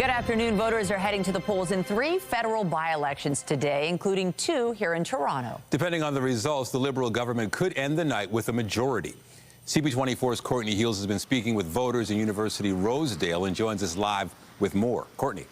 Good afternoon. Voters are heading to the polls in 3 federal by-elections today, including 2 here in Toronto. Depending on the results, the Liberal government could end the night with a majority. CP24's Courtney Heels has been speaking with voters in University Rosedale and joins us live with more. Courtney.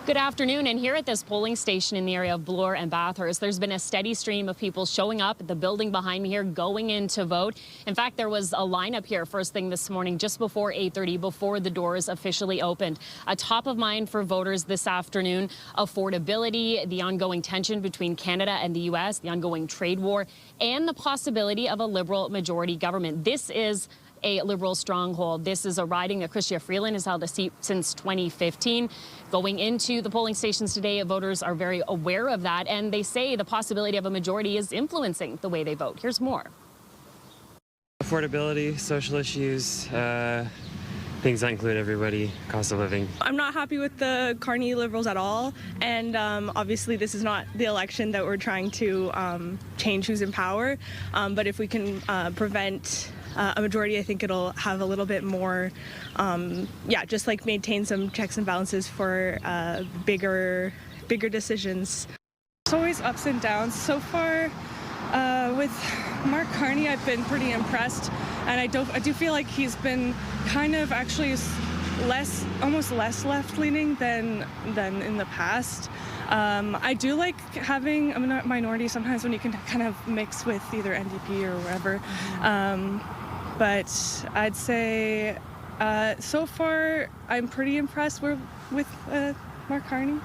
Good afternoon, and here at this polling station in the area of Bloor and Bathurst, there's been a steady stream of people showing up at the building behind me here, going in to vote. In fact, there was a lineup here first thing this morning, just before 8:30, before the doors officially opened. A top of mind for voters this afternoon, affordability, the ongoing tension between Canada and the U.S., the ongoing trade war, and the possibility of a Liberal majority government. This is a Liberal stronghold. This is a riding that Chrystia Freeland has held a seat since 2015. Going into the polling stations today, voters are very aware of that, and they say the possibility of a majority is influencing the way they vote. Here's more. Affordability, social issues, things that include everybody, cost of living. I'm not happy with the Carney Liberals at all, and obviously this is not the election that we're trying to change who's in power, but if we can prevent a majority, I think it'll have a little bit more, just like maintain some checks and balances for bigger decisions. It's always ups and downs. So far, with Mark Carney, I've been pretty impressed, and I do feel like he's been kind of actually almost less left-leaning than in the past. I do like having a minority sometimes when you can kind of mix with either NDP or whatever. But I'd say so far I'm pretty impressed with Mark Carney.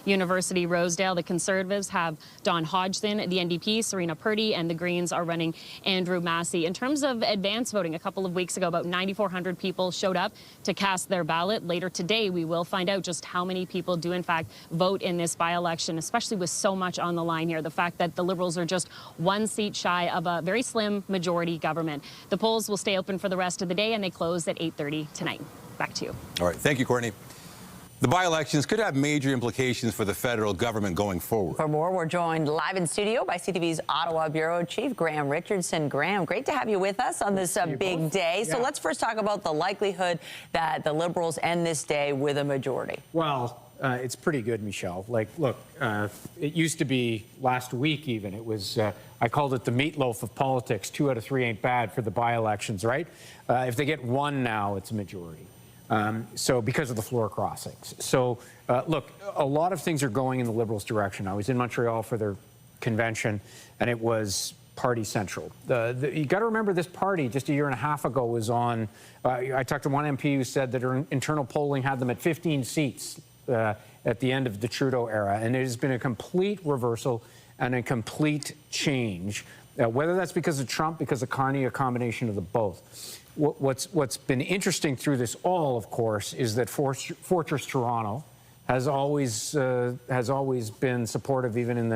University Rosedale, the Conservatives have Don Hodgson, the NDP, Serena Purdy, and the Greens are running Andrew Massey. In terms of advance voting, a couple of weeks ago, about 9,400 people showed up to cast their ballot. Later today, we will find out just how many people do, in fact, vote in this by-election, especially with so much on the line here. The fact that the Liberals are just 1 seat shy of a very slim majority government. The polls will stay open for the rest of the day, and they close at 8:30 tonight. Back to you. All right. Thank you, Courtney. The by-elections could have major implications for the federal government going forward. For more, we're joined live in studio by CTV's Ottawa Bureau Chief Graham Richardson. Graham, great to have you with us on this big day. Yeah. So let's first talk about the likelihood that the Liberals end this day with a majority. Well, it's pretty good, Michelle. Like, look, it used to be last week even. It was, I called it the meatloaf of politics. 2 out of 3 ain't bad for the by-elections, right? If they get 1 now, it's a majority. So because of the floor crossings. So look, a lot of things are going in the Liberals' direction. I was in Montreal for their convention, and it was party central. You got to remember, this party just a year and a half ago was on, I talked to one MP who said that her internal polling had them at 15 seats at the end of the Trudeau era, and it has been a complete reversal and a complete change. Whether that's because of Trump, because of Carney, a combination of the both. What's been interesting through this all, of course, is that Fortress Toronto has always been supportive, even in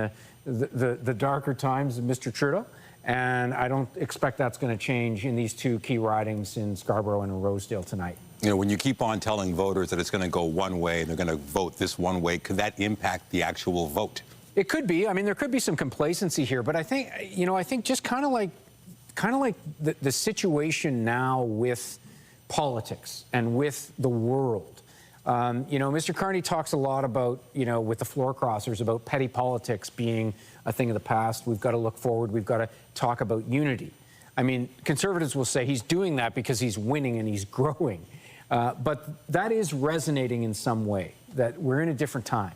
the darker times of Mr. Trudeau, and I don't expect that's going to change in these 2 key ridings in Scarborough and Rosedale tonight. You know, when you keep on telling voters that it's going to go one way and they're going to vote this one way, could that impact the actual vote? It could be. I mean, there could be some complacency here, but I think, you know, just kind of like the situation now with politics and with the world. You know, Mr. Carney talks a lot about, you know, with the floor crossers, about petty politics being a thing of the past. We've got to look forward. We've got to talk about unity. I mean, Conservatives will say he's doing that because he's winning and he's growing. But that is resonating in some way, that we're in a different time.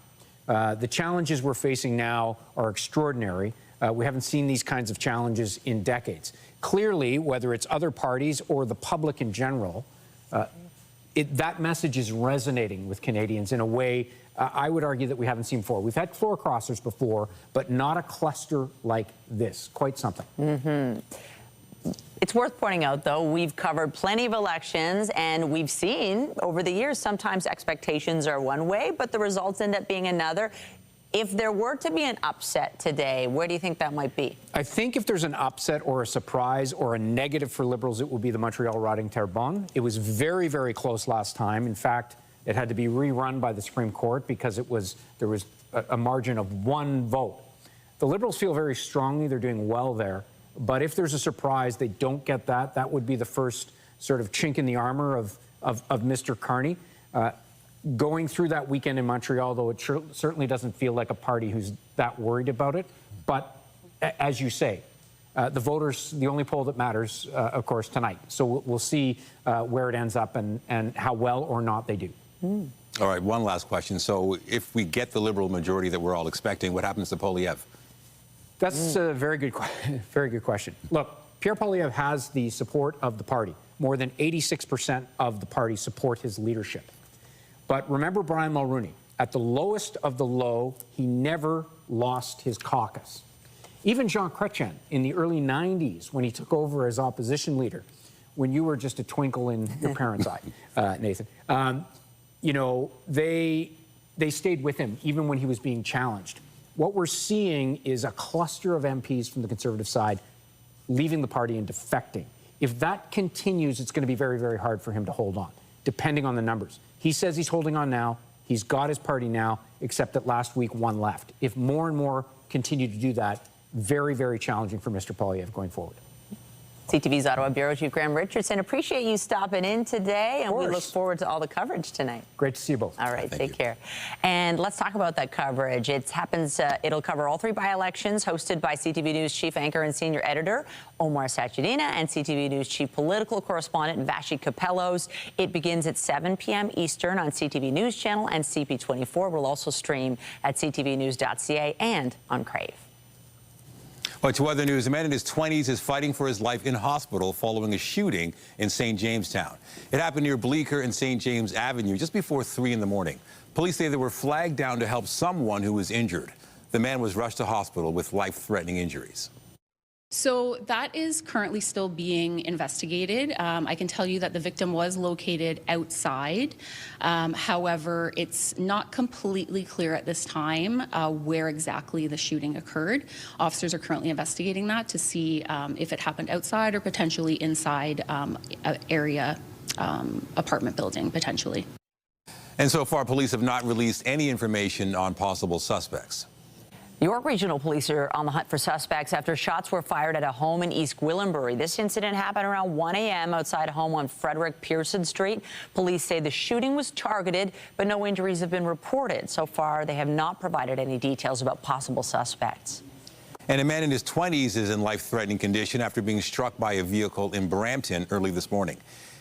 The challenges we're facing now are extraordinary. We haven't seen these kinds of challenges in decades. Clearly, whether it's other parties or the public in general, that message is resonating with Canadians in a way I would argue that we haven't seen before. We've had floor crossers before, but not a cluster like this. Quite something. Mm-hmm. It's worth pointing out, though, we've covered plenty of elections, and we've seen over the years sometimes expectations are one way, but the results end up being another. If there were to be an upset today, where do you think that might be? I think if there's an upset or a surprise or a negative for Liberals, it will be the Montreal riding Terrebonne. It was very, very close last time. In fact, It had to be rerun by the Supreme Court because there was a margin of 1 vote. The Liberals feel very strongly they're doing well there, but if there's a surprise, they don't get that. That would be the first sort of chink in the armor of Mr. Carney. Going through that weekend in Montreal, though, it certainly doesn't feel like a party who's that worried about it. But as you say, the voters, the only poll that matters, of course, tonight. So we'll see where it ends up and how well or not they do. All right, one last question. So if we get the Liberal majority that we're all expecting, what happens to Poilievre? That's a very good question. Look, Pierre Poilievre has the support of the party. More than 86% of the party support his leadership. But remember Brian Mulroney. At the lowest of the low, he never lost his caucus. Even Jean Chrétien in the early 90s, when he took over as opposition leader, when you were just a twinkle in your parents' eye, Nathan, you know, they stayed with him even when he was being challenged. What we're seeing is a cluster of MPs from the Conservative side leaving the party and defecting. If that continues, it's going to be very, very hard for him to hold on, depending on the numbers. He says he's holding on now. He's got his party now, except that last week one left. If more and more continue to do that, very, very challenging for Mr. Poilievre going forward. CTV's Ottawa Bureau Chief Graham Richardson, appreciate you stopping in today, and we look forward to all the coverage tonight. Great to see you both. All right, take care. And let's talk about that coverage. It'll cover all 3 by-elections hosted by CTV News chief anchor and senior editor Omar Sachedina and CTV News chief political correspondent Vashi Capellos. It begins at 7 p.m. Eastern on CTV News Channel, and CP24 will also stream at ctvnews.ca and on Crave. Well, to other news, a man in his 20s is fighting for his life in hospital following a shooting in St. Jamestown. It happened near Bleecker and St. James Avenue just before 3 in the morning. Police say they were flagged down to help someone who was injured. The man was rushed to hospital with life-threatening injuries. So that is currently still being investigated. I can tell you that the victim was located outside. However, it's not completely clear at this time where exactly the shooting occurred. Officers are currently investigating that to see if it happened outside or potentially inside an area, apartment building, potentially. And so far, police have not released any information on possible suspects. York Regional Police are on the hunt for suspects after shots were fired at a home in East Gwillimbury. This incident happened around 1 a.m. outside a home on Frederick Pearson Street. Police say the shooting was targeted, but no injuries have been reported. So far, they have not provided any details about possible suspects. And a man in his 20s is in life-threatening condition after being struck by a vehicle in Brampton early this morning.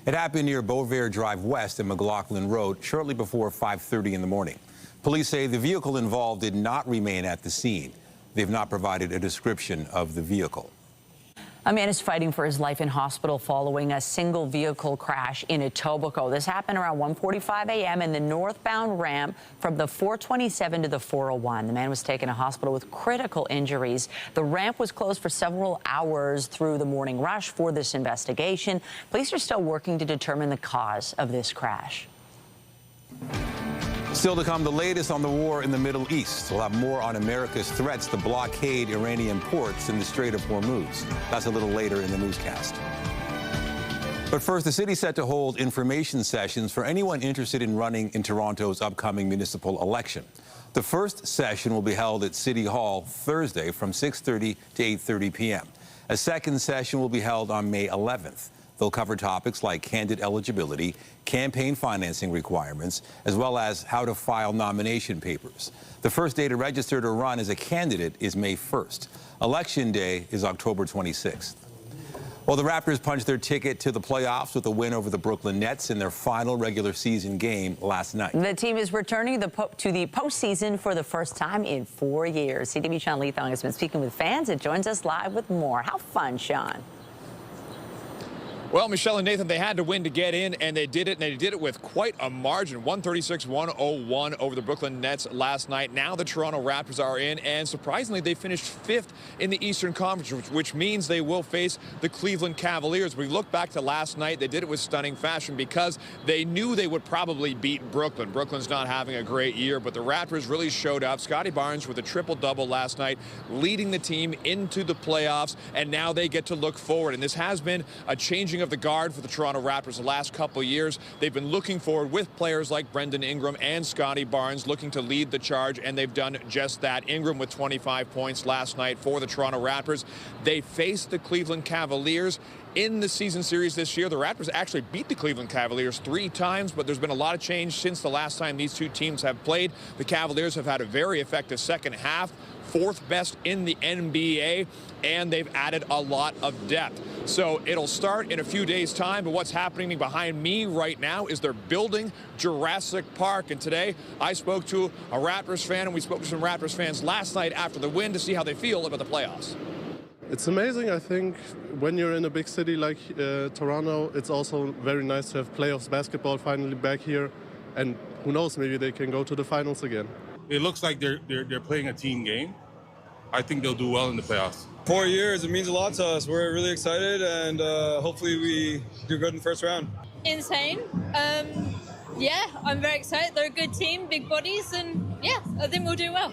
It happened near Beauvais Drive West and McLaughlin Road shortly before 5:30 in the morning. Police say the vehicle involved did not remain at the scene. They've not provided a description of the vehicle. A man is fighting for his life in hospital following a single vehicle crash in Etobicoke. This happened around 1:45 a.m. in the northbound ramp from the 427 to the 401. The man was taken to hospital with critical injuries. The ramp was closed for several hours through the morning rush for this investigation. Police are still working to determine the cause of this crash. Still to come, the latest on the war in the Middle East. We'll have more on America's threats to blockade Iranian ports in the Strait of Hormuz. That's a little later in the newscast. But first, the city's set to hold information sessions for anyone interested in running in Toronto's upcoming municipal election. The first session will be held at City Hall Thursday from 6:30 to 8:30 p.m. A second session will be held on May 11th. They'll cover topics like candidate eligibility, campaign financing requirements, as well as how to file nomination papers. The first day to register to run as a candidate is May 1st. Election Day is October 26th. Well, the Raptors punched their ticket to the playoffs with a win over the Brooklyn Nets in their final regular season game last night. The team is returning to the postseason for the first time in 4 years. CTV Sean Leathong has been speaking with fans and joins us live with more. How fun, Sean? Well, Michelle and Nathan, they had to win to get in, and they did it, and they did it with quite a margin, 136-101 over the Brooklyn Nets last night. Now the Toronto Raptors are in, and surprisingly, they finished 5th in the Eastern Conference, which means they will face the Cleveland Cavaliers. We look back to last night, they did it with stunning fashion because they knew they would probably beat Brooklyn. Brooklyn's not having a great year, but the Raptors really showed up. Scotty Barnes with a triple-double last night, leading the team into the playoffs, and now they get to look forward. And this has been a changing changing of the guard for the Toronto Raptors the last couple of years. They've been looking forward with players like Brendan Ingram and Scotty Barnes looking to lead the charge, and they've done just that. Ingram with 25 points last night for the Toronto Raptors. They faced the Cleveland Cavaliers in the season series this year. The Raptors actually beat the Cleveland Cavaliers 3 times, but there's been a lot of change since the last time these two teams have played. The Cavaliers have had a very effective second half, 4th best in the NBA, and they've added a lot of depth. So it'll start in a few days' time, but what's happening behind me right now is they're building Jurassic Park. And today I spoke to a Raptors fan, and we spoke to some Raptors fans last night after the win to see how they feel about the playoffs. It's amazing. I think when you're in a big city like Toronto, it's also very nice to have playoffs basketball finally back here. And who knows, maybe they can go to the finals again. It looks like they're playing a team game. I think they'll do well in the playoffs. 4 years, it means a lot to us. We're really excited, and hopefully we do good in the first round. Insane. Yeah, I'm very excited. They're a good team, big bodies, and yeah, I think we'll do well.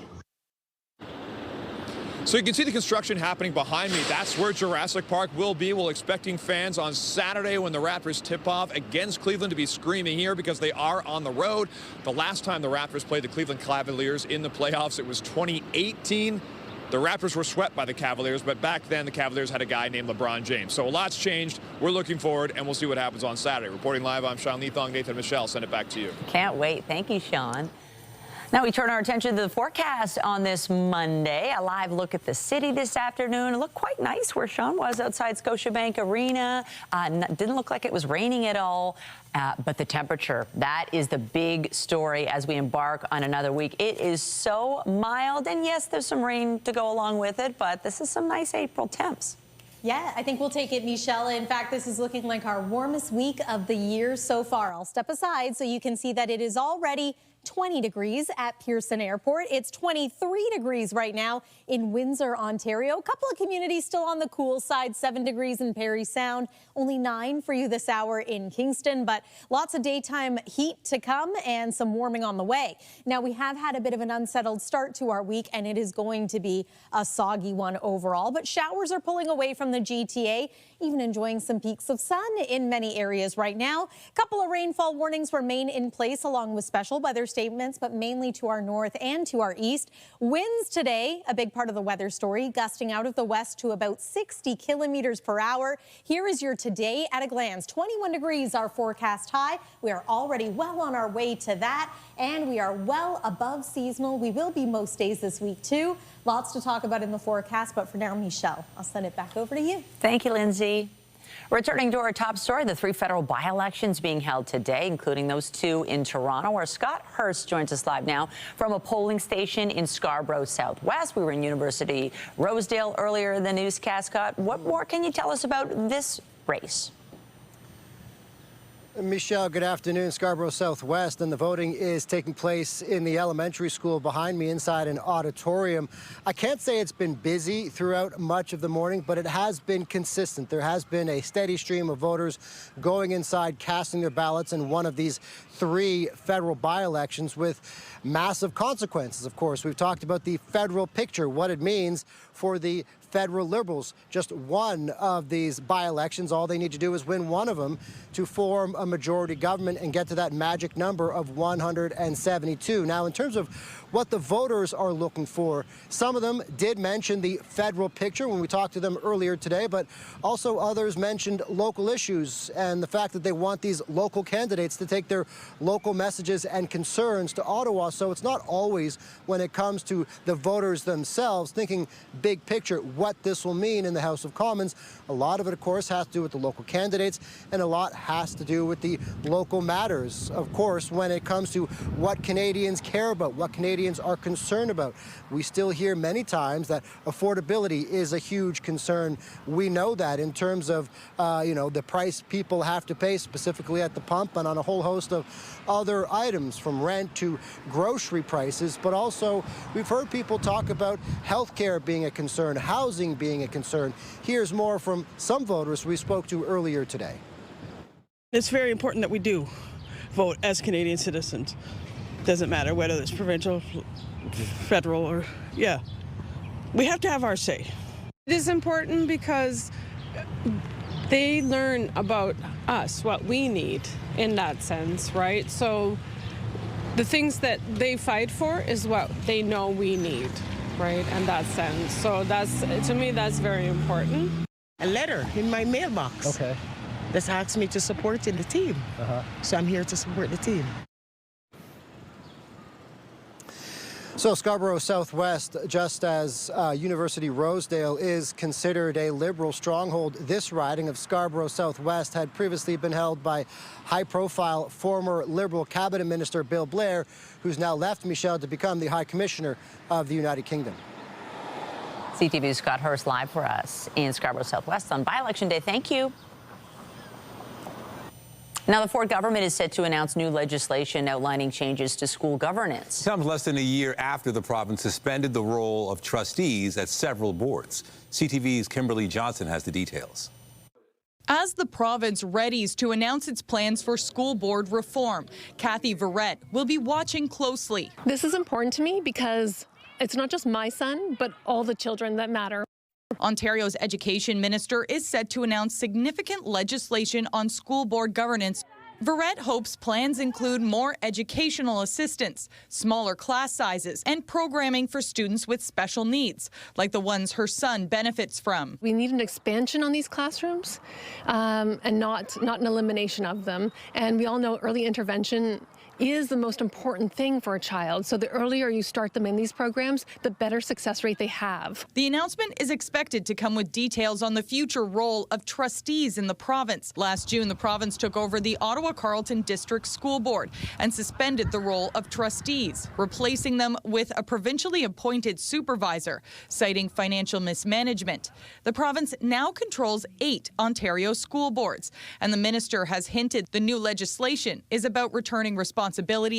So you can see the construction happening behind me. That's where Jurassic Park will be. We're expecting fans on Saturday when the Raptors tip off against Cleveland to be screaming here because they are on the road. The last time the Raptors played the Cleveland Cavaliers in the playoffs, it was 2018. The Raptors were swept by the Cavaliers, but back then the Cavaliers had a guy named LeBron James. So a lot's changed. We're looking forward, and we'll see what happens on Saturday. Reporting live, I'm Sean Leathong. Nathan Michelle, send it back to you. Can't wait. Thank you, Sean. Now we turn our attention to the forecast on this Monday. A live look at the city this afternoon. It looked quite nice where Sean was outside Scotiabank Arena. Didn't look like it was raining at all. But the temperature, that is the big story as we embark on another week. It is so mild. And yes, there's some rain to go along with it, but this is some nice April temps. Yeah, I think we'll take it, Michelle. In fact, this is looking like our warmest week of the year so far. I'll step aside so you can see that it is already 20 degrees at Pearson Airport. It's 23 degrees right now in Windsor, Ontario. A couple of communities still on the cool side, 7 degrees in Parry Sound, only 9 for you this hour in Kingston, but lots of daytime heat to come and some warming on the way. Now, we have had a bit of an unsettled start to our week, and it is going to be a soggy one overall, but showers are pulling away from the GTA, even enjoying some peaks of sun in many areas right now. A couple of rainfall warnings remain in place along with special weather statements, but mainly to our north and to our east. Winds today, a big part of the weather story, gusting out of the west to about 60 kilometers per hour. Here is your today at a glance. 21 degrees, our forecast high. We are already well on our way to that, and we are well above seasonal. We will be most days this week, too. Lots to talk about in the forecast, but for now, Michelle, I'll send it back over to you. Thank you, Lindsay. Returning to our top story, the 3 federal by-elections being held today, including those 2 in Toronto, where Scott Hurst joins us live now from a polling station in Scarborough Southwest. We were in University Rosedale earlier in the newscast. Scott, what more can you tell us about this race? Michelle, good afternoon. Scarborough Southwest, and the voting is taking place in the elementary school behind me inside an auditorium. I can't say it's been busy throughout much of the morning, but it has been consistent. There has been a steady stream of voters going inside, casting their ballots in one of these 3 federal by-elections with massive consequences, of course. We've talked about the federal picture, what it means for the federal Liberals. Just one of these by-elections, all they need to do is win one of them to form a majority government and get to that magic number of 172. Now, in terms of what the voters are looking for, some of them did mention the federal picture when we talked to them earlier today, but also others mentioned local issues and the fact that they want these local candidates to take their local messages and concerns to Ottawa. So it's not always, when it comes to the voters themselves, thinking big picture, what this will mean in the House of Commons. A lot of it, of course, has to do with the local candidates, and a lot has to do with the local matters, of course, when it comes to what Canadians care about, what Canadians are concerned about. We still hear many times that affordability is a huge concern. We know that in terms of, the price people have to pay, specifically at the pump and on a whole host of other items, from rent to grocery prices. But also, we've heard people talk about healthcare being a concern, housing being a concern. Here's more from some voters we spoke to earlier today. It's very important that we do vote as Canadian citizens. Doesn't matter whether it's provincial, federal, or, we have to have our say. It is important because they learn about us, what we need in that sense, right? So the things that they fight for is what they know we need, right, in that sense. So that's, to me, that's very important. A letter in my mailbox. Okay. That's asked me to support in the team. So I'm here to support the team. So Scarborough Southwest, just as University Rosedale is considered a Liberal stronghold, this riding of Scarborough Southwest had previously been held by high-profile former Liberal Cabinet Minister Bill Blair, who's now left Michelle to become the High Commissioner of the United Kingdom. CTV's Scott Hurst live for us in Scarborough Southwest on by-election day. Thank you. Now, the Ford government is set to announce new legislation outlining changes to school governance. Comes less than a year after the province suspended the role of trustees at several boards. CTV's Kimberly Johnson has the details. As the province readies to announce its plans for school board reform, Kathy Verrett will be watching closely. This is important to me because it's not just my son, but all the children that matter. Ontario's education minister is set to announce significant legislation on school board governance. Verrett hopes plans include more educational assistance, smaller class sizes, and programming for students with special needs, like the ones her son benefits from. We need an expansion on these classrooms and not an elimination of them. And we all know early intervention is the most important thing for a child. So the earlier you start them in these programs, the better success rate they have. The announcement is expected to come with details on the future role of trustees in the province. Last June, the province took over the Ottawa-Carleton District School Board and suspended the role of trustees, replacing them with a provincially appointed supervisor, citing financial mismanagement. The province now controls 8 Ontario school boards, and the minister has hinted the new legislation is about returning responsibility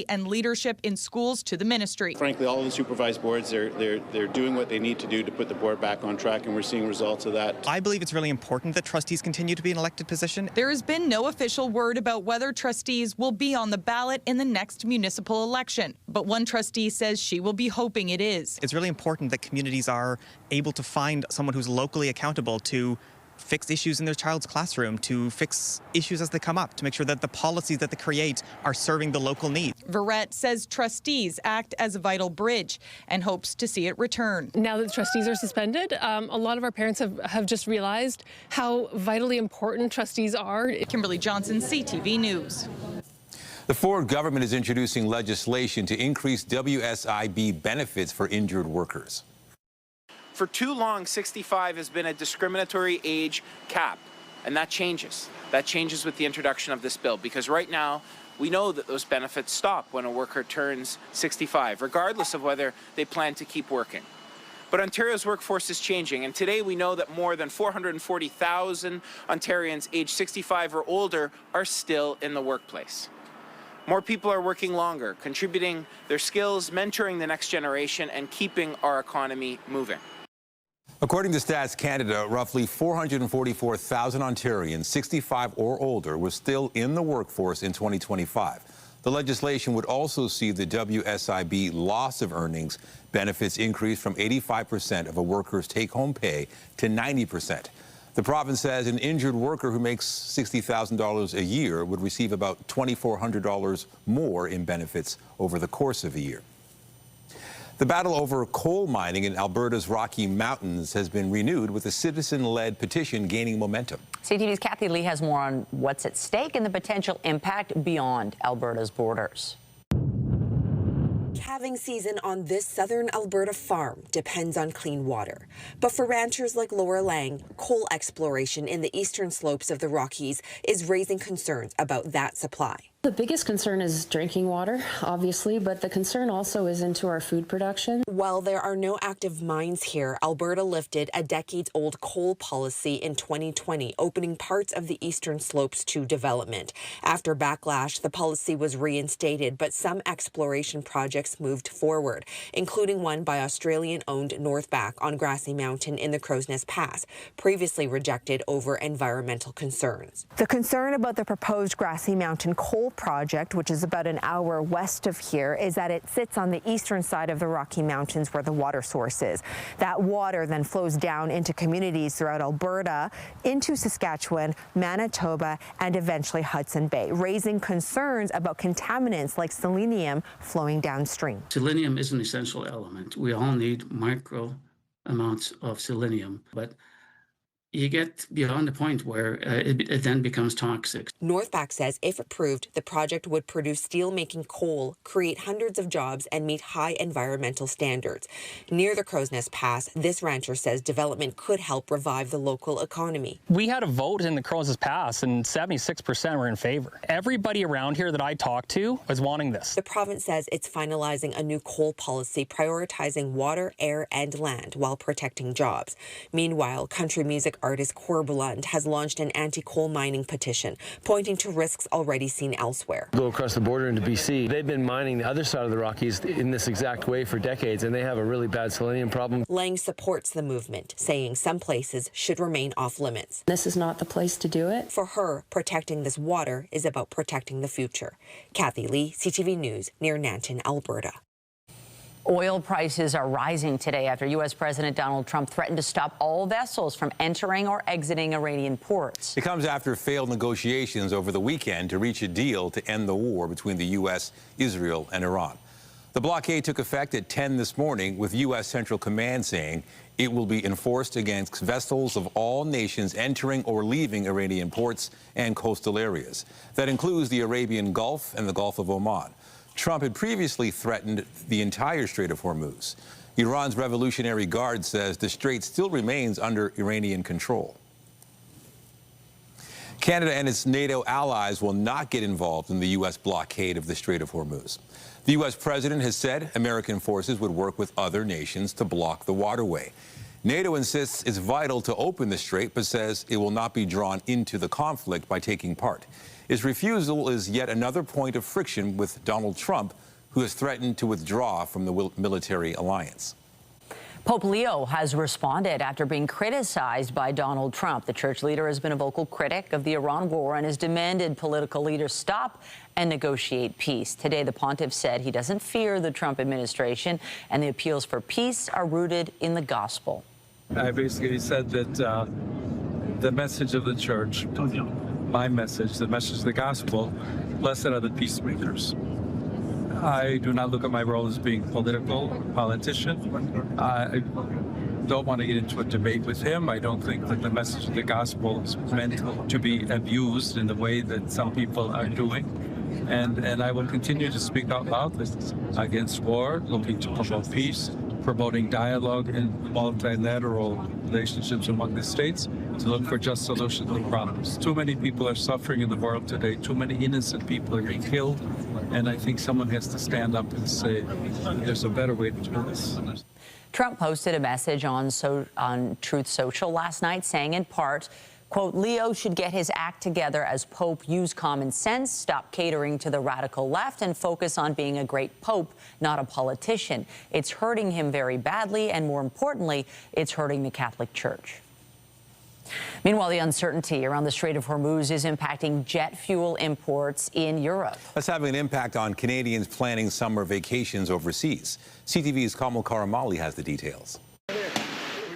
and leadership in schools to the ministry. Frankly, all of the supervised boards, they're doing what they need to do to put the board back on track, and we're seeing results of that. I believe it's really important that trustees continue to be an elected position. There has been no official word about whether trustees will be on the ballot in the next municipal election, but one trustee says she will be hoping it is. It's really important that communities are able to find someone who's locally accountable to fix issues in their child's classroom, to fix issues as they come up, to make sure that the policies that they create are serving the local needs. Verrett says trustees act as a vital bridge and hopes to see it return. Now that the trustees are suspended, a lot of our parents have just realized how vitally important trustees are. Kimberly Johnson, CTV News. The Ford government is introducing legislation to increase WSIB benefits for injured workers. For too long, 65 has been a discriminatory age cap, and that changes. That changes with the introduction of this bill, because right now, we know that those benefits stop when a worker turns 65, regardless of whether they plan to keep working. But Ontario's workforce is changing, and today we know that more than 440,000 Ontarians aged 65 or older are still in the workplace. More people are working longer, contributing their skills, mentoring the next generation, and keeping our economy moving. According to Stats Canada, roughly 444,000 Ontarians 65 or older were still in the workforce in 2025. The legislation would also see the WSIB loss of earnings benefits increase from 85% of a worker's take-home pay to 90%. The province says an injured worker who makes $60,000 a year would receive about $2,400 more in benefits over the course of a year. The battle over coal mining in Alberta's Rocky Mountains has been renewed, with a citizen-led petition gaining momentum. CTV's Kathy Lee has more on what's at stake and the potential impact beyond Alberta's borders. Calving season on this southern Alberta farm depends on clean water. But for ranchers like Laura Lang, coal exploration in the eastern slopes of the Rockies is raising concerns about that supply. The biggest concern is drinking water, obviously, but the concern also is into our food production. While there are no active mines here, Alberta lifted a decades-old coal policy in 2020, opening parts of the eastern slopes to development. After backlash, the policy was reinstated, but some exploration projects moved forward, including one by Australian-owned Northback on Grassy Mountain in the Crow's Nest Pass, previously rejected over environmental concerns. The concern about the proposed Grassy Mountain coal project, which is about an hour west of here, is that it sits on the eastern side of the Rocky Mountains mountains where the water source is. That water then flows down into communities throughout Alberta, into Saskatchewan, Manitoba, and eventually Hudson Bay, raising concerns about contaminants like selenium flowing downstream. Selenium is an essential element. We all need micro amounts of selenium, but you get beyond the point where it then becomes toxic. Northback says if approved, the project would produce steel-making coal, create hundreds of jobs, and meet high environmental standards. Near the Crow's Nest Pass, this rancher says development could help revive the local economy. We had a vote in the Crow's Nest Pass, and 76% were in favor. Everybody around here that I talked to was wanting this. The province says it's finalizing a new coal policy prioritizing water, air, and land while protecting jobs. Meanwhile, country music artist Corbland has launched an anti-coal mining petition, pointing to risks already seen elsewhere. Go across the border into BC. They've been mining the other side of the Rockies in this exact way for decades, and they have a really bad selenium problem. Lang supports the movement, saying some places should remain off limits. This is not the place to do it. For her, protecting this water is about protecting the future. Kathy Lee, CTV News, near Nanton, Alberta. Oil prices are rising today after U.S. President Donald Trump threatened to stop all vessels from entering or exiting Iranian ports. It comes after failed negotiations over the weekend to reach a deal to end the war between the U.S., Israel, and Iran. The blockade took effect at 10 this morning, with U.S. Central Command saying it will be enforced against vessels of all nations entering or leaving Iranian ports and coastal areas. That includes the Arabian Gulf and the Gulf of Oman. Trump had previously threatened the entire Strait of Hormuz. Iran's Revolutionary Guard says the strait still remains under Iranian control. Canada and its NATO allies will not get involved in the U.S. blockade of the Strait of Hormuz. The U.S. president has said American forces would work with other nations to block the waterway. NATO insists it's vital to open the strait, but says it will not be drawn into the conflict by taking part. Its refusal is yet another point of friction with Donald Trump, who has threatened to withdraw from the military alliance. Pope Leo has responded after being criticized by Donald Trump. The church leader has been a vocal critic of the Iran war and has demanded political leaders stop and negotiate peace. Today, the pontiff said he doesn't fear the Trump administration and the appeals for peace are rooted in the gospel. I basically said that the message of the church, my message, the message of the gospel, blessed are the peacemakers. I do not look at my role as being political, politician. I don't want to get into a debate with him. I don't think that the message of the gospel is meant to be abused in the way that some people are doing. And I will continue to speak out loudly against war, looking to promote peace, promoting dialogue and multilateral relationships among the states, to look for just solutions to problems. Too many people are suffering in the world today. Too many innocent people are being killed. And I think someone has to stand up and say, there's a better way to do this. Trump posted a message on Truth Social last night saying in part, quote, Leo should get his act together as Pope, use common sense, stop catering to the radical left, and focus on being a great Pope, not a politician. It's hurting him very badly, and more importantly, it's hurting the Catholic Church. Meanwhile, the uncertainty around the Strait of Hormuz is impacting jet fuel imports in Europe. That's having an impact on Canadians planning summer vacations overseas. CTV's Kamal Karamali has the details.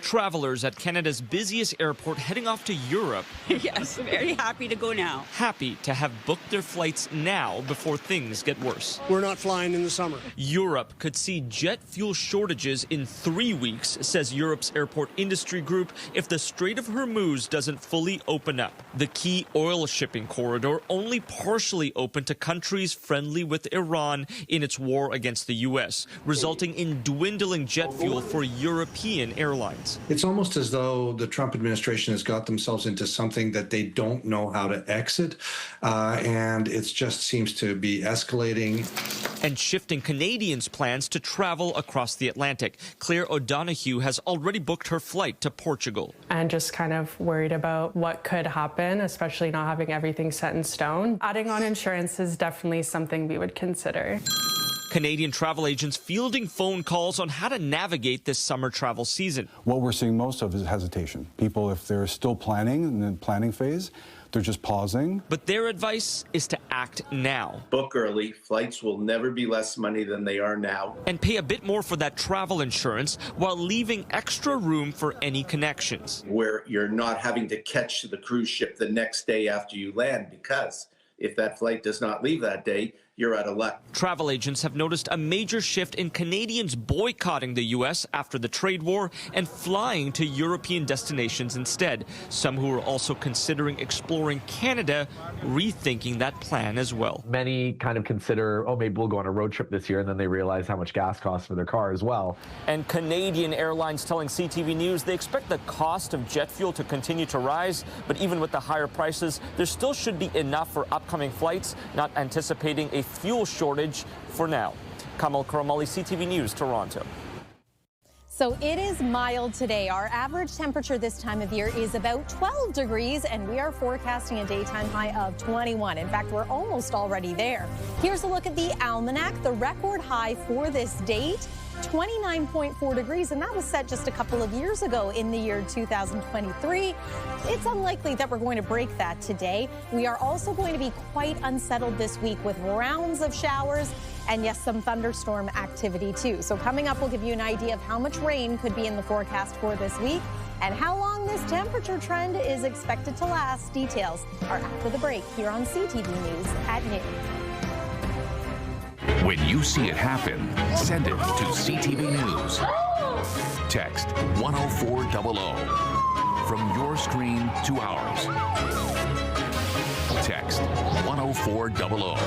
Travelers at Canada's busiest airport heading off to Europe. Yes, very happy to go now. Happy to have booked their flights now before things get worse. We're not flying in the summer. Europe could see jet fuel shortages in 3 weeks, says Europe's airport industry group, if the Strait of Hormuz doesn't fully open up. The key oil shipping corridor only partially open to countries friendly with Iran in its war against the U.S., resulting in dwindling jet fuel for European airlines. It's almost as though the Trump administration has got themselves into something that they don't know how to exit, and it just seems to be escalating. And shifting Canadians' plans to travel across the Atlantic. Claire O'Donoghue has already booked her flight to Portugal. And just kind of worried about what could happen, especially not having everything set in stone. Adding on insurance is definitely something we would consider. Canadian travel agents fielding phone calls on how to navigate this summer travel season. What we're seeing most of is hesitation. People, if they're still planning in the planning phase, they're just pausing. But their advice is to act now. Book early. Flights will never be less money than they are now. And pay a bit more for that travel insurance while leaving extra room for any connections. Where you're not having to catch the cruise ship the next day after you land, because if that flight does not leave that day, you're out of luck. Travel agents have noticed a major shift in Canadians boycotting the U.S. after the trade war and flying to European destinations instead. Some who are also considering exploring Canada, rethinking that plan as well. Many kind of consider, oh, maybe we'll go on a road trip this year, and then they realize how much gas costs for their car as well. And Canadian Airlines telling CTV News they expect the cost of jet fuel to continue to rise, but even with the higher prices, there still should be enough for upcoming flights, not anticipating a fuel shortage for now. Kamal Karamali, CTV News, Toronto. So it is mild today. Our average temperature this time of year is about 12 degrees, and we are forecasting a daytime high of 21. In fact, we're almost already there. Here's a look at the almanac. The record high for this date, 29.4 degrees, and that was set just a couple of years ago in the year 2023. It's unlikely that we're going to break that today. We are also going to be quite unsettled this week with rounds of showers and, yes, some thunderstorm activity too. So coming up, we'll give you an idea of how much rain could be in the forecast for this week and how long this temperature trend is expected to last. Details are after the break here on CTV News at noon. When you see it happen, send it to CTV News. Text 10400 from your screen to ours. Text 10400.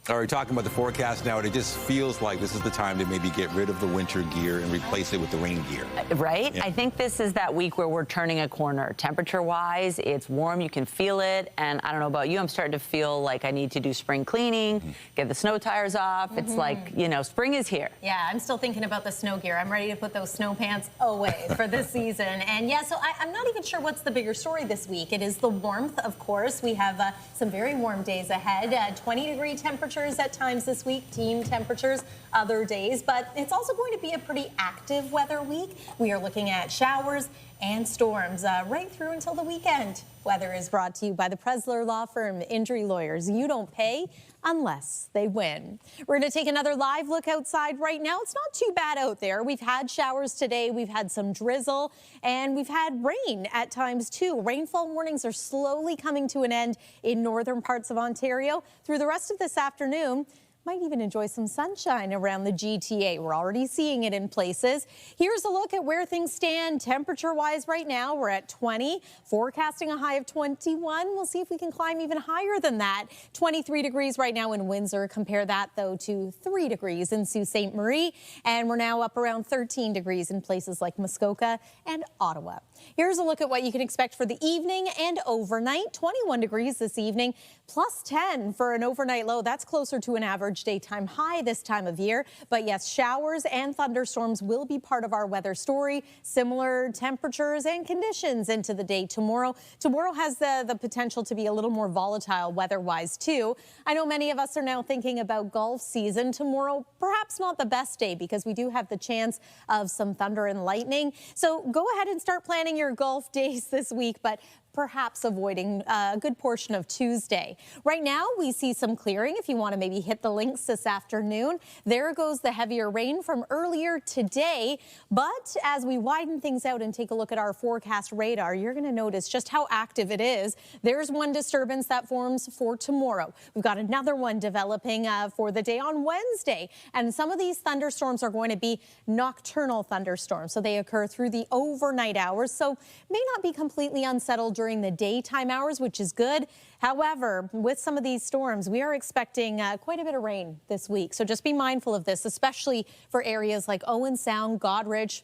All right, talking about the forecast now, it just feels like this is the time to maybe get rid of the winter gear and replace it with the rain gear. Right? Yeah. I think this is that week where we're turning a corner. Temperature-wise, it's warm, you can feel it, and I don't know about you, I'm starting to feel like I need to do spring cleaning, get the snow tires off. It's like, you know, spring is here. Yeah, I'm still thinking about the snow gear. I'm ready to put those snow pants away for this season. And yeah, so I'm not even sure what's the bigger story this week. It is the warmth, of course. We have some very warm days ahead, 20-degree temperatures at times this week, team temperatures other days, but it's also going to be a pretty active weather week. We are looking at showers and storms right through until the weekend. Weather is brought to you by the Presler Law Firm, injury lawyers. You don't pay unless they win. We're going to take another live look outside right now. It's not too bad out there. We've had showers today. We've had some drizzle, and we've had rain at times too. Rainfall warnings are slowly coming to an end in northern parts of Ontario. Through the rest of this afternoon, might even enjoy some sunshine around the GTA. We're already seeing it in places. Here's a look at where things stand temperature-wise right now. We're at 20, forecasting a high of 21. We'll see if we can climb even higher than that. 23 degrees right now in Windsor. Compare that, though, to 3 degrees in Sault Ste. Marie. And we're now up around 13 degrees in places like Muskoka and Ottawa. Here's a look at what you can expect for the evening and overnight. 21 degrees this evening, plus 10 for an overnight low. That's closer to an average daytime high this time of year. But yes, showers and thunderstorms will be part of our weather story. Similar temperatures and conditions into the day tomorrow. Tomorrow has the potential to be a little more volatile weather-wise too. I know many of us are now thinking about golf season. Tomorrow, perhaps not the best day because we do have the chance of some thunder and lightning. So go ahead and start planning your golf days this week, but perhaps avoiding a good portion of Tuesday. Right now, we see some clearing if you want to maybe hit the links this afternoon. There goes the heavier rain from earlier today. But as we widen things out and take a look at our forecast radar, you're going to notice just how active it is. There's one disturbance that forms for tomorrow. We've got another one developing for the day on Wednesday. And some of these thunderstorms are going to be nocturnal thunderstorms. So they occur through the overnight hours. So may not be completely unsettled during the daytime hours, which is good. However, with some of these storms, we are expecting quite a bit of rain this week. So just be mindful of this, especially for areas like Owen Sound, Goderich,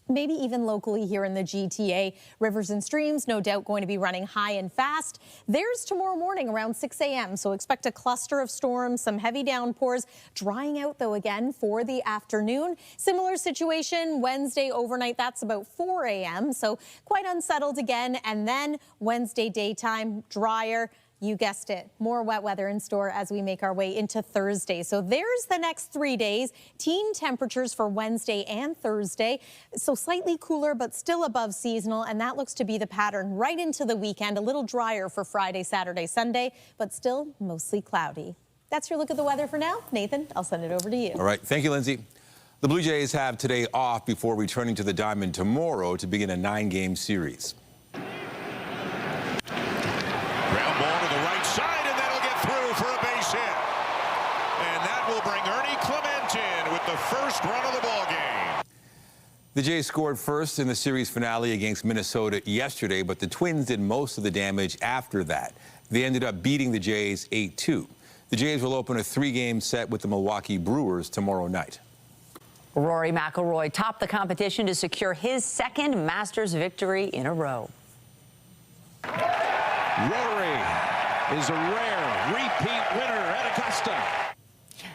maybe even locally here in the GTA. Rivers and streams, no doubt going to be running high and fast. There's tomorrow morning around 6 a.m. So expect a cluster of storms, some heavy downpours, drying out though again for the afternoon. Similar situation Wednesday overnight, that's about 4 a.m. So quite unsettled again. And then Wednesday daytime, drier. You guessed it, more wet weather in store as we make our way into Thursday. So there's the next 3 days. Teen temperatures for Wednesday and Thursday. So slightly cooler, but still above seasonal. And that looks to be the pattern right into the weekend. A little drier for Friday, Saturday, Sunday, but still mostly cloudy. That's your look at the weather for now. Nathan, I'll send it over to you. All right. Thank you, Lindsay. The Blue Jays have today off before returning to the Diamond tomorrow to begin a 9-game series. Ground ball to the right side, and that'll get through for a base hit. And that will bring Ernie Clement in with the first run of the ball game. The Jays scored first in the series finale against Minnesota yesterday, but the Twins did most of the damage after that. They ended up beating the Jays 8-2. The Jays will open a 3-game set with the Milwaukee Brewers tomorrow night. Rory McIlroy topped the competition to secure his second Masters victory in a row. Rory is a rare repeat winner at Augusta.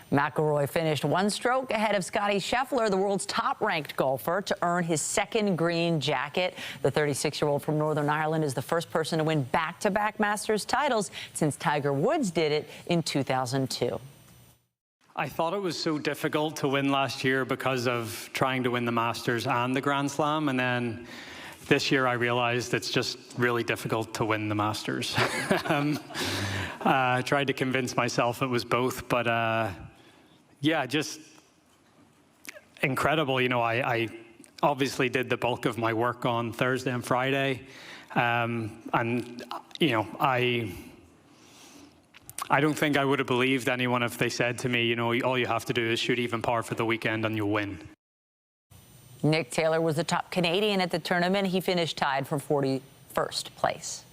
McIlroy finished 1 stroke ahead of Scottie Scheffler, the world's top-ranked golfer, to earn his second green jacket. The 36-year-old from Northern Ireland is the first person to win back-to-back Masters titles since Tiger Woods did it in 2002. I thought it was so difficult to win last year because of trying to win the Masters and the Grand Slam, and then this year I realized it's just really difficult to win the Masters. I tried to convince myself it was both, but yeah, just incredible. You know, I obviously did the bulk of my work on Thursday and Friday, and you know, I don't think I would have believed anyone if they said to me, you know, all you have to do is shoot even par for the weekend and you'll win. Nick Taylor was the top Canadian at the tournament. He finished tied for 41st place.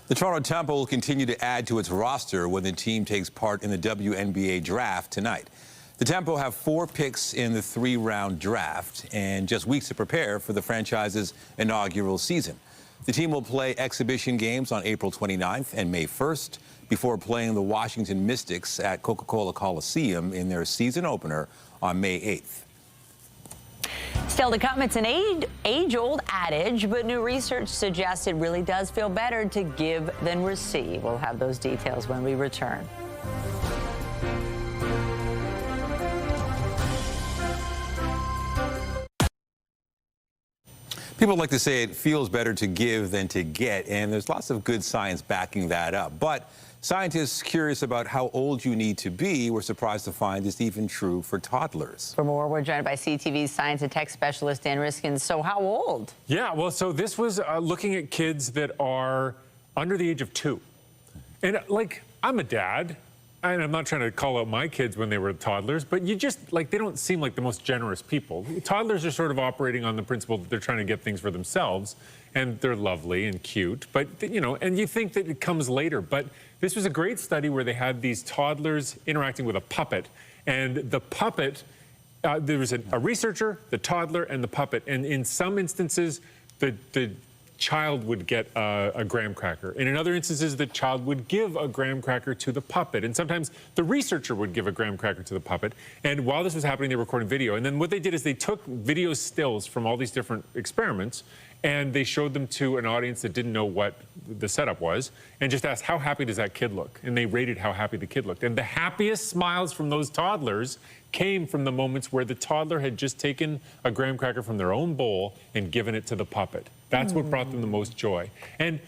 The Toronto Temple will continue to add to its roster when the team takes part in the WNBA draft tonight. The Tempo have 4 picks in the 3-round draft and just weeks to prepare for the franchise's inaugural season. The team will play exhibition games on April 29th and May 1st before playing the Washington Mystics at Coca-Cola Coliseum in their season opener on May 8th. Still to come, it's an age-old adage, but new research suggests it really does feel better to give than receive. We'll have those details when we return. People like to say it feels better to give than to get, and there's lots of good science backing that up. But scientists curious about how old you need to be were surprised to find it's even true for toddlers. For more, we're joined by CTV's science and tech specialist, Dan Riskin. So how old? Yeah, well, so this was looking at kids that are under the age of 2. And like, I'm a dad, and I'm not trying to call out my kids when they were toddlers, but you just, like, they don't seem like the most generous people. Toddlers are sort of operating on the principle that they're trying to get things for themselves, and they're lovely and cute, but, you know, and you think that it comes later. But this was a great study where they had these toddlers interacting with a puppet, and the puppet, there was a researcher, the toddler, and the puppet, and in some instances, the child would get a graham cracker. And in other instances, the child would give a graham cracker to the puppet. And sometimes the researcher would give a graham cracker to the puppet. And while this was happening, they were recording video. And then what they did is they took video stills from all these different experiments, and they showed them to an audience that didn't know what the setup was, and just asked, how happy does that kid look? And they rated how happy the kid looked. And the happiest smiles from those toddlers came from the moments where the toddler had just taken a graham cracker from their own bowl and given it to the puppet. That's what brought them the most joy. And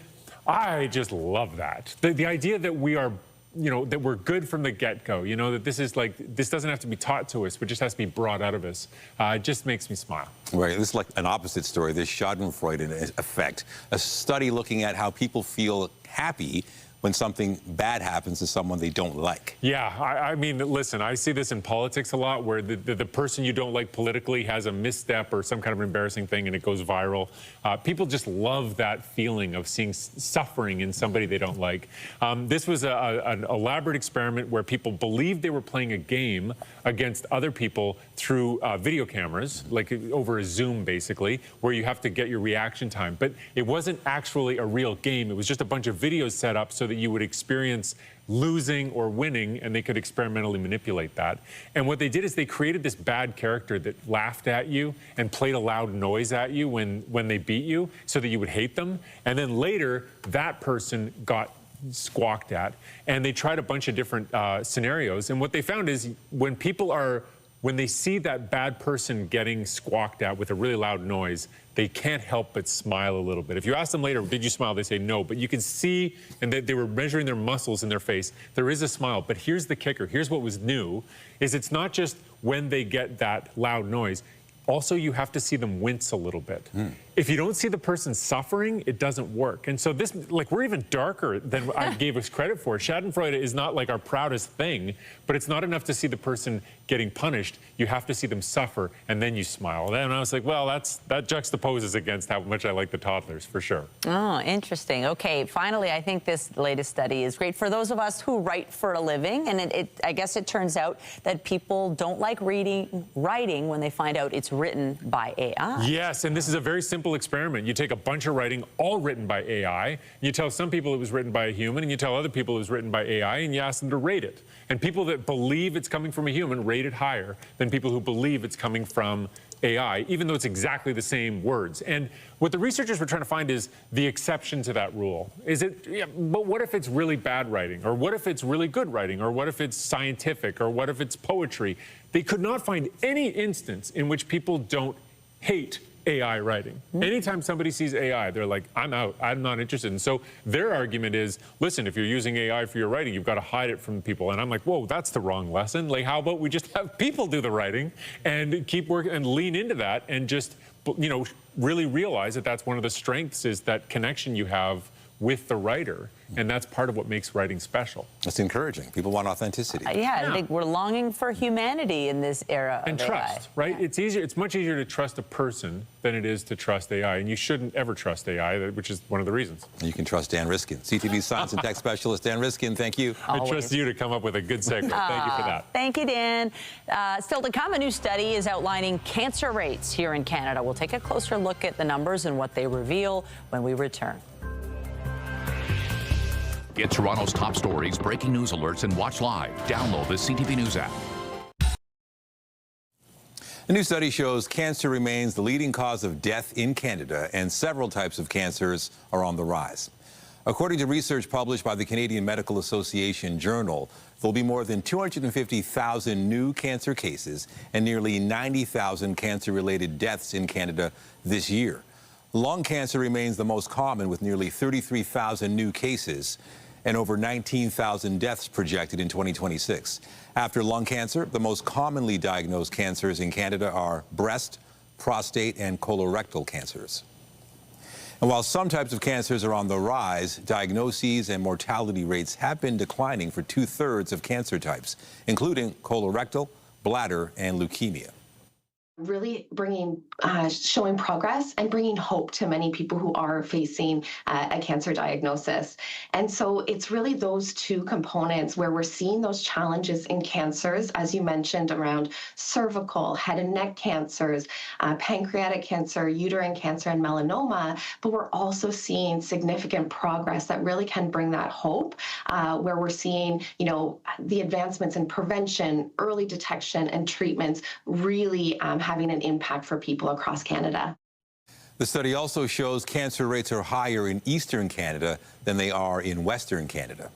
I just love that. The idea that we are, you know, that we're good from the get-go, you know, that this is like, this doesn't have to be taught to us, but just has to be brought out of us. It just makes me smile. Right, this is like an opposite story, this Schadenfreude effect. A study looking at how people feel happy when something bad happens to someone they don't like. Yeah, I mean, listen, I see this in politics a lot where the person you don't like politically has a misstep or some kind of embarrassing thing and it goes viral. People just love that feeling of seeing suffering in somebody they don't like. This was an elaborate experiment where people believed they were playing a game against other people through video cameras, like over a Zoom basically, where you have to get your reaction time. But it wasn't actually a real game. It was just a bunch of videos set up so that you would experience losing or winning, and they could experimentally manipulate that. And what they did is they created this bad character that laughed at you and played a loud noise at you when they beat you so that you would hate them. And then later, that person got squawked at, and they tried a bunch of different scenarios. And what they found is when they see that bad person getting squawked at with a really loud noise, they can't help but smile a little bit. If you ask them later, did you smile? They say no, but you can see, and they were measuring their muscles in their face, there is a smile. But here's the kicker, here's what was new, is it's not just when they get that loud noise, also you have to see them wince a little bit. If you don't see the person suffering, it doesn't work. And so this, like, we're even darker than I gave us credit for. Schadenfreude is not like our proudest thing, but it's not enough to see the person getting punished. You have to see them suffer, and then you smile. And I was like, well, that juxtaposes against how much I like the toddlers, for sure. Oh, interesting. Okay, finally, I think this latest study is great for those of us who write for a living. And I guess it turns out that people don't like writing when they find out it's written by AI. Yes, and this is a very simple experiment. You take a bunch of writing, all written by AI. You tell some people it was written by a human, and you tell other people it was written by AI, and you ask them to rate it. And people that believe it's coming from a human rate it higher than people who believe it's coming from AI, even though it's exactly the same words. And what the researchers were trying to find is the exception to that rule. But what if it's really bad writing? Or what if it's really good writing? Or what if it's scientific? Or what if it's poetry? They could not find any instance in which people don't hate AI writing. Anytime somebody sees AI, they're like, I'm out, I'm not interested. And so their argument is, listen, if you're using AI for your writing, you've got to hide it from people. And I'm like, whoa, that's the wrong lesson. Like, how about we just have people do the writing and keep working and lean into that and just, really realize that that's one of the strengths, is that connection you have with the writer. And that's part of what makes writing special. That's encouraging. People want authenticity. I think we're longing for humanity in this era and of trust, AI. right? Yeah. It's much easier to trust a person than it is to trust AI. And you shouldn't ever trust AI, which is one of the reasons. You can trust Dan Riskin, CTV science and tech specialist. Dan Riskin, thank you. I trust you to come up with a good segue. Thank you for that. Thank you, Dan. Still to come, a new study is outlining cancer rates here in Canada. We'll take a closer look at the numbers and what they reveal when we return. Get Toronto's top stories, breaking news alerts, and watch live. Download the CTV News app. A new study shows cancer remains the leading cause of death in Canada, and several types of cancers are on the rise. According to research published by the Canadian Medical Association Journal, there'll be more than 250,000 new cancer cases and nearly 90,000 cancer-related deaths in Canada this year. Lung cancer remains the most common, with nearly 33,000 new cases and over 19,000 deaths projected in 2026. After lung cancer, the most commonly diagnosed cancers in Canada are breast, prostate, and colorectal cancers. And while some types of cancers are on the rise, diagnoses and mortality rates have been declining for 2/3 of cancer types, including colorectal, bladder, and leukemia. Really showing progress and bringing hope to many people who are facing a cancer diagnosis. And so it's really those two components where we're seeing those challenges in cancers, as you mentioned, around cervical, head and neck cancers, pancreatic cancer, uterine cancer, and melanoma. But we're also seeing significant progress that really can bring that hope, where we're seeing, the advancements in prevention, early detection, and treatments really having an impact for people across Canada. The study also shows cancer rates are higher in Eastern Canada than they are in Western Canada.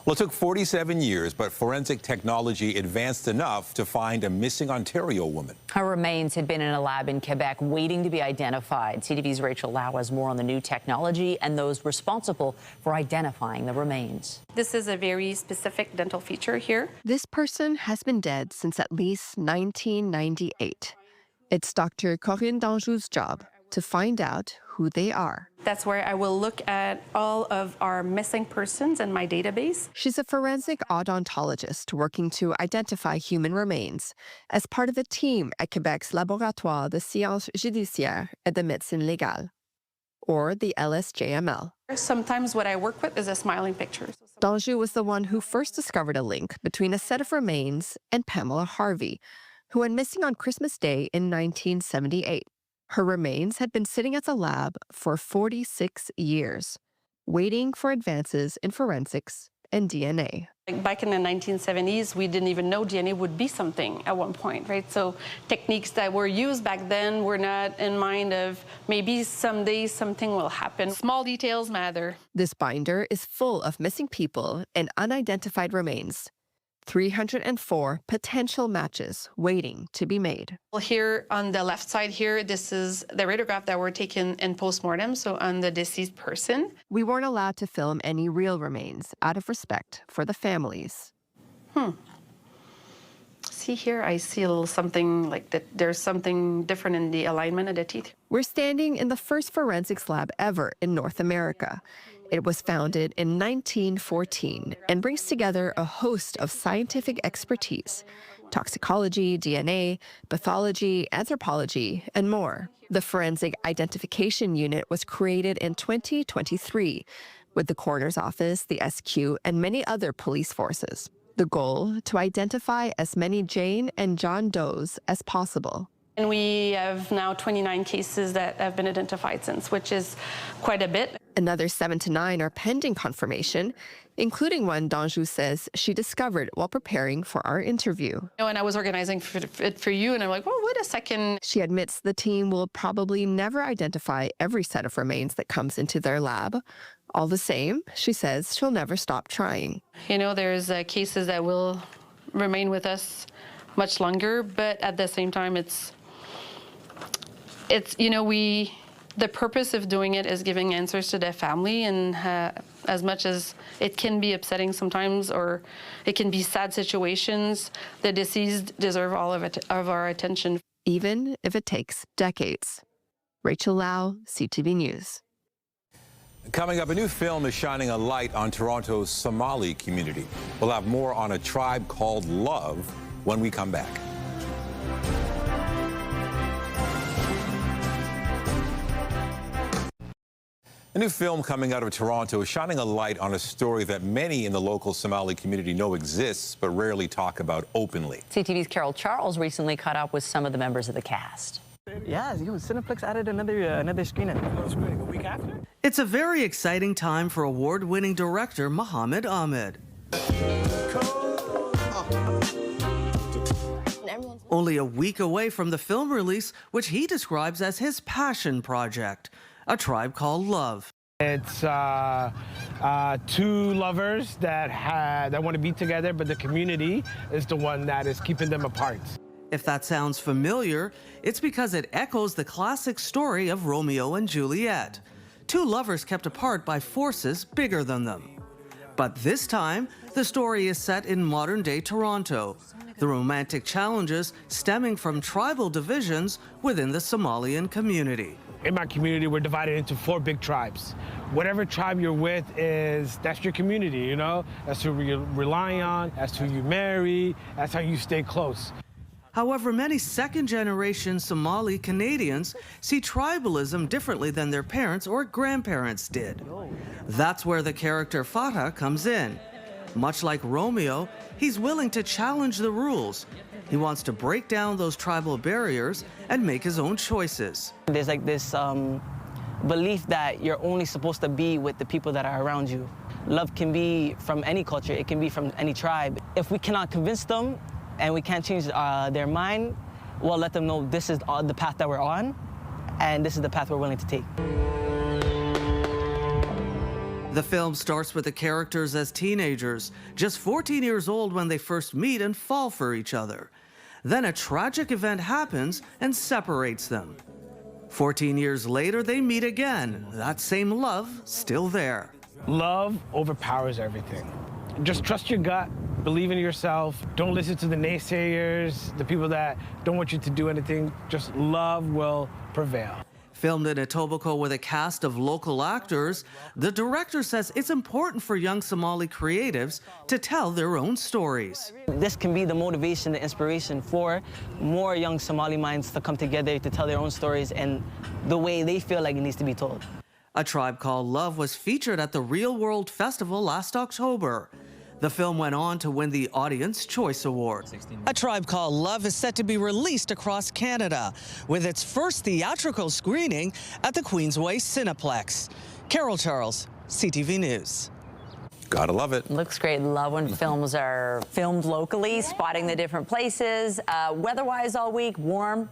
Well, it took 47 years, but forensic technology advanced enough to find a missing Ontario woman. Her remains had been in a lab in Quebec waiting to be identified. CTV's Rachel Lau has more on the new technology and those responsible for identifying the remains. This is a very specific dental feature here. This person has been dead since at least 1998. It's Dr. Corinne Danjou's job to find out who they are. That's where I will look at all of our missing persons in my database. She's a forensic odontologist working to identify human remains as part of a team at Quebec's Laboratoire de Sciences Judiciaires et de Médecine Légale, or the LSJML. Sometimes what I work with is a smiling picture. Danjou was the one who first discovered a link between a set of remains and Pamela Harvey, who went missing on Christmas Day in 1978. Her remains had been sitting at the lab for 46 years, waiting for advances in forensics and DNA. Like back in the 1970s, we didn't even know DNA would be something at one point, right? So techniques that were used back then were not in mind of maybe someday something will happen. Small details matter. This binder is full of missing people and unidentified remains. 304 potential matches waiting to be made. Well, here on the left side here, this is the radiograph that were taken in postmortem, so on the deceased person. We weren't allowed to film any real remains out of respect for the families. See here, I see a little something like that. There's something different in the alignment of the teeth. We're standing in the first forensics lab ever in North America. It was founded in 1914 and brings together a host of scientific expertise: toxicology, DNA, pathology, anthropology, and more. The Forensic Identification Unit was created in 2023 with the coroner's office, the SQ, and many other police forces. The goal, to identify as many Jane and John Does as possible. And we have now 29 cases that have been identified since, which is quite a bit. Another 7 to 9 are pending confirmation, including one Danjou says she discovered while preparing for our interview. You know, and I was organizing it for you, and I'm like, well, wait a second. She admits the team will probably never identify every set of remains that comes into their lab. All the same, she says she'll never stop trying. You know, there's cases that will remain with us much longer, but at the same time, it's you know, the purpose of doing it is giving answers to their family, and as much as it can be upsetting sometimes, or it can be sad situations, the deceased deserve all of our attention. Even if it takes decades. Rachel Lau, CTV News. Coming up, a new film is shining a light on Toronto's Somali community. We'll have more on A Tribe Called Love when we come back. A new film coming out of Toronto is shining a light on a story that many in the local Somali community know exists but rarely talk about openly. CTV's Carol Charles recently caught up with some of the members of the cast. Yeah, Cineplex added another screening. A week after? It's a very exciting time for award-winning director Mohammed Ahmed. Only a week away from the film release, which he describes as his passion project, A Tribe Called Love. It's two lovers that want to be together, but the community is the one that is keeping them apart. If that sounds familiar, it's because it echoes the classic story of Romeo and Juliet. Two lovers kept apart by forces bigger than them. But this time, the story is set in modern-day Toronto, the romantic challenges stemming from tribal divisions within the Somalian community. In my community, we're divided into 4 big tribes. Whatever tribe you're with that's your community, you know? That's who you rely on, that's who you marry, that's how you stay close. However, many second-generation Somali Canadians see tribalism differently than their parents or grandparents did. That's where the character Fatah comes in. Much like Romeo, he's willing to challenge the rules. He wants to break down those tribal barriers and make his own choices. There's like this belief that you're only supposed to be with the people that are around you. Love can be from any culture, it can be from any tribe. If we cannot convince them and we can't change their mind, we'll let them know this is the path that we're on, and this is the path we're willing to take. The film starts with the characters as teenagers, just 14 years old when they first meet and fall for each other. Then a tragic event happens and separates them. 14 years later, they meet again. That same love still there. Love overpowers everything. Just trust your gut, believe in yourself, don't listen to the naysayers, the people that don't want you to do anything. Just love will prevail. Filmed in Etobicoke with a cast of local actors, the director says it's important for young Somali creatives to tell their own stories. This can be the motivation, the inspiration for more young Somali minds to come together to tell their own stories and the way they feel like it needs to be told. A Tribe Called Love was featured at the Real World Festival last October. The film went on to win the Audience Choice Award. A Tribe Called Love is set to be released across Canada, with its first theatrical screening at the Queensway Cineplex. Carol Charles, CTV News. Gotta love it. Looks great. Love when films are filmed locally, spotting the different places. Weather-wise all week, warm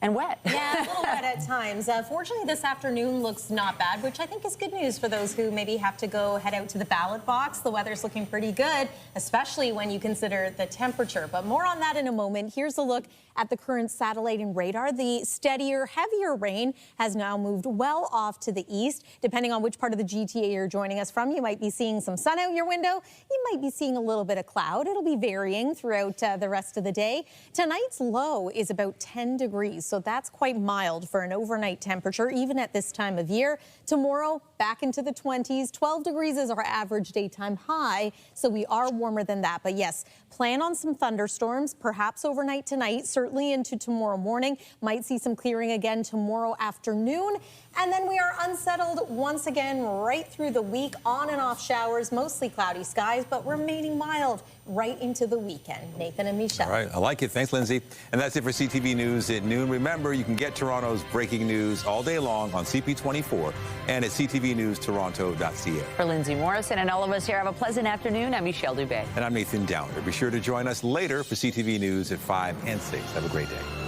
and wet. Yeah, a little wet at times. Fortunately, this afternoon looks not bad, which I think is good news for those who maybe have to go head out to the ballot box. The weather's looking pretty good, especially when you consider the temperature. But more on that in a moment. Here's a look at the current satellite and radar. The steadier, heavier rain has now moved well off to the east. Depending on which part of the GTA you're joining us from, you might be seeing some sun out your window. You might be seeing a little bit of cloud. It'll be varying throughout the rest of the day. Tonight's low is about 10 degrees, so that's quite mild for an overnight temperature, even at this time of year. Tomorrow, back into the 20s. 12 degrees is our average daytime high, so we are warmer than that. But yes, plan on some thunderstorms, perhaps overnight tonight, certainly into tomorrow morning. Might see some clearing again tomorrow afternoon. And then we are unsettled once again right through the week. On and off showers, mostly cloudy skies, but remaining mild right into the weekend. Nathan and Michelle. All right, I like it. Thanks, Lindsay. And that's it for CTV News at noon. Remember, you can get Toronto's breaking news all day long on CP24 and at ctvnewstoronto.ca. For Lindsay Morrison and all of us here, have a pleasant afternoon. I'm Michelle Dubé. And I'm Nathan Downer. Be sure to join us later for CTV News at 5 and 6. Have a great day.